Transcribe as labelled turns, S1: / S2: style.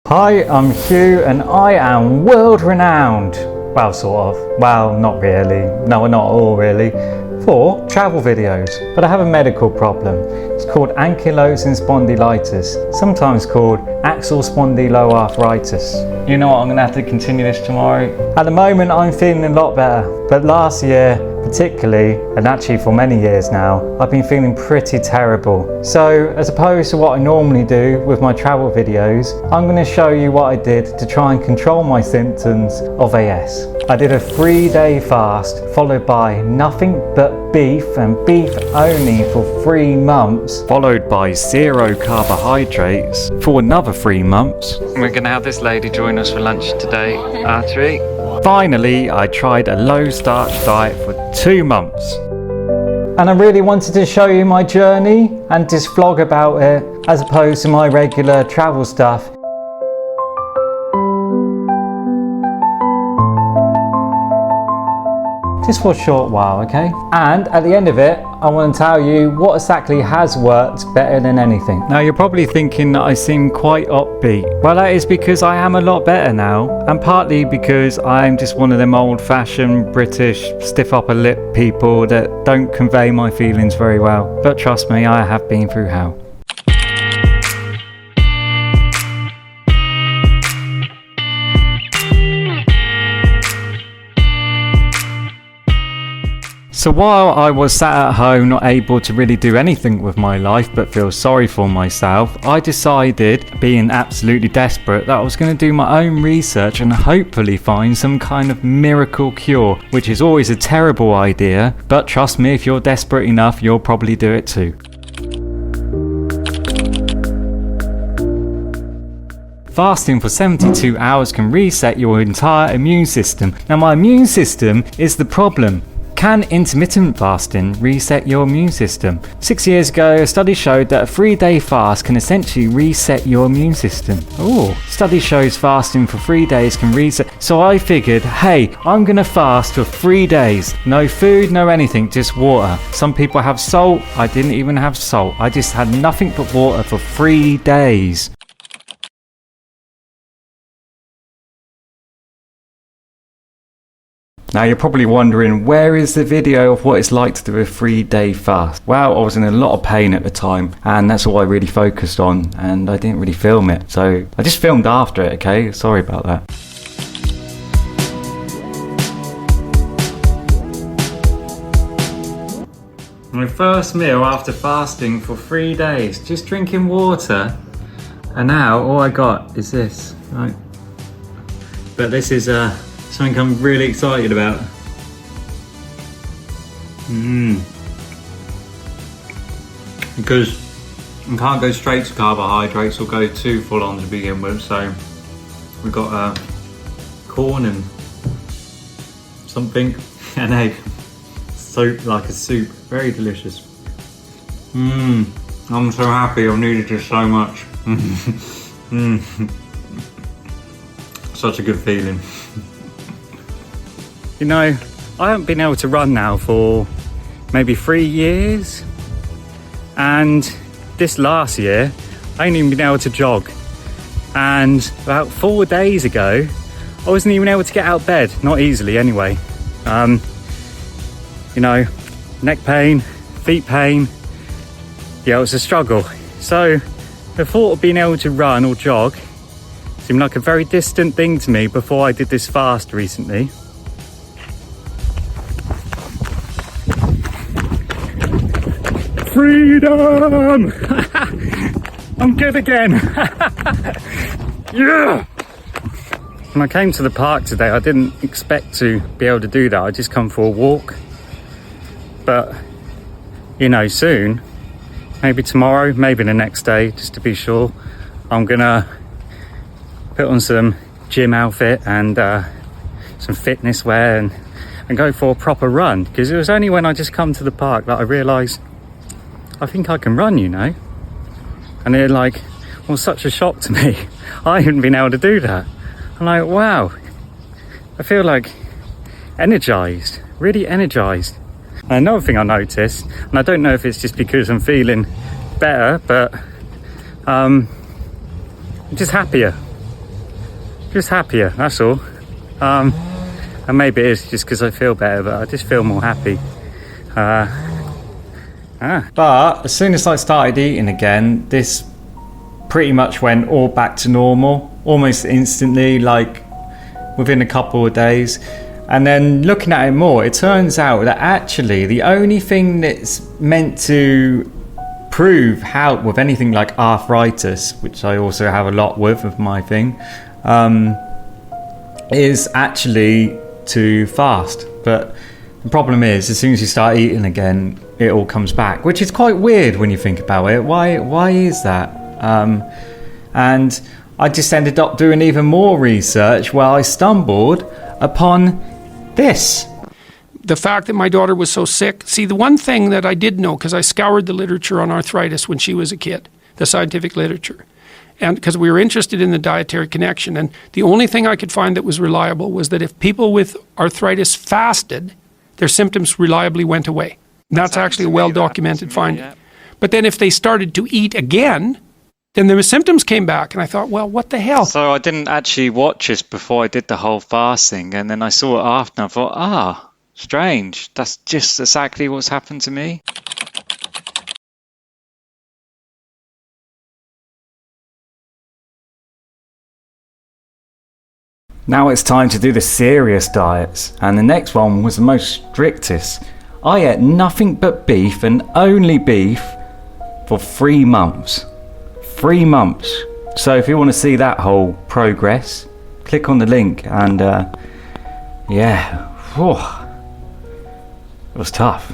S1: Hi, I'm Hugh and I am world renowned. Well, sort of. Well, not really. No, not all really. For travel videos. But I have a medical problem. It's called Ankylosing Spondylitis, sometimes called axial spondyloarthritis. You know what, I'm going to have to continue this tomorrow. At the moment, I'm feeling a lot better. But last year, particularly, and actually for many years now, I've been feeling pretty terrible. So as opposed to what I normally do with my travel videos, I'm going to show you what I did to try and control my symptoms of AS. I did a 3-day fast followed by nothing but beef and beef only for 3 months, followed by 0 carbohydrates for another 3 months. We're going to have this lady join us for lunch today, Archie. Finally, I tried a low starch diet for 2 months. And I really wanted to show you my journey and just vlog about it as opposed to my regular travel stuff. Just for a short while, okay? And at the end of it, I want to tell you what exactly has worked better than anything. Now you're probably thinking that I seem quite upbeat. Well, that is because I am a lot better now, and partly because I'm just one of them old-fashioned British stiff upper lip people that don't convey my feelings very well. But trust me, I have been through hell. So while I was sat at home not able to really do anything with my life but feel sorry for myself, I decided, being absolutely desperate, that I was going to do my own research and hopefully find some kind of miracle cure, which is always a terrible idea, but trust me, if you're desperate enough, you'll probably do it too. Fasting for 72 hours can reset your entire immune system. Now my immune system is the problem. Can intermittent fasting reset your immune system? 6 years ago, a study showed that a 3-day fast can essentially reset your immune system. Oh, study shows fasting for 3 days can reset. So I figured, hey, I'm gonna fast for 3 days. No food, no anything, just water. Some people have salt, I didn't even have salt. I just had nothing but water for 3 days. Now you're probably wondering, where is the video of what it's like to do a 3-day fast? Well, I was in a lot of pain at the time and that's all I really focused on, and I didn't really film it. So I just filmed after it, okay? Sorry about that. My first meal after fasting for 3 days, just drinking water. And now all I got is this, right? But this is something I'm really excited about. Because I can't go straight to carbohydrates or go too full on to begin with, so we've got corn and something, an egg, soup, like a soup, very delicious. I'm so happy, I've needed this so much. Such a good feeling. You know, I haven't been able to run now for maybe 3 years, and this last year I ain't even been able to jog, and about 4 days ago I wasn't even able to get out of bed, not easily anyway. You know, neck pain, feet pain, yeah, it was a struggle. So the thought of being able to run or jog seemed like a very distant thing to me before I did this fast recently. Freedom! I'm good again! Yeah! When I came to the park today, I didn't expect to be able to do that. I just come for a walk. But, you know, soon, maybe tomorrow, maybe the next day, just to be sure, I'm gonna put on some gym outfit and some fitness wear and go for a proper run. Because it was only when I just come to the park that I realised I think I can run, you know. And it was such a shock to me. I hadn't been able to do that. I'm like, wow, I feel like energized, really energized. And another thing I noticed, and I don't know if it's just because I'm feeling better, but I'm just happier. just happier, that's all. And maybe it is just because I feel better, but I just feel more happy. But as soon as I started eating again, this pretty much went all back to normal, almost instantly, like within a couple of days. And then looking at it more, it turns out that actually the only thing that's meant to prove help with anything like arthritis, which I also have a lot with my thing, is actually to fast. But the problem is, as soon as you start eating again, it all comes back, which is quite weird when you think about it. Why is that? And I just ended up doing even more research where I stumbled upon this.
S2: The fact that my daughter was so sick. See, the one thing that I did know, because I scoured the literature on arthritis when she was a kid, the scientific literature, and because we were interested in the dietary connection, and the only thing I could find that was reliable was that if people with arthritis fasted, their symptoms reliably went away. That's actually a well-documented finding. Yeah. But then if they started to eat again, then the symptoms came back, and I thought, well, what the hell?
S1: So I didn't actually watch this before I did the whole fasting, and then I saw it after, and I thought, strange. That's just exactly what's happened to me. Now it's time to do the serious diets, and the next one was the most strictest. I ate nothing but beef and only beef for 3 months. 3 months. So if you want to see that whole progress, click on the link, and it was tough.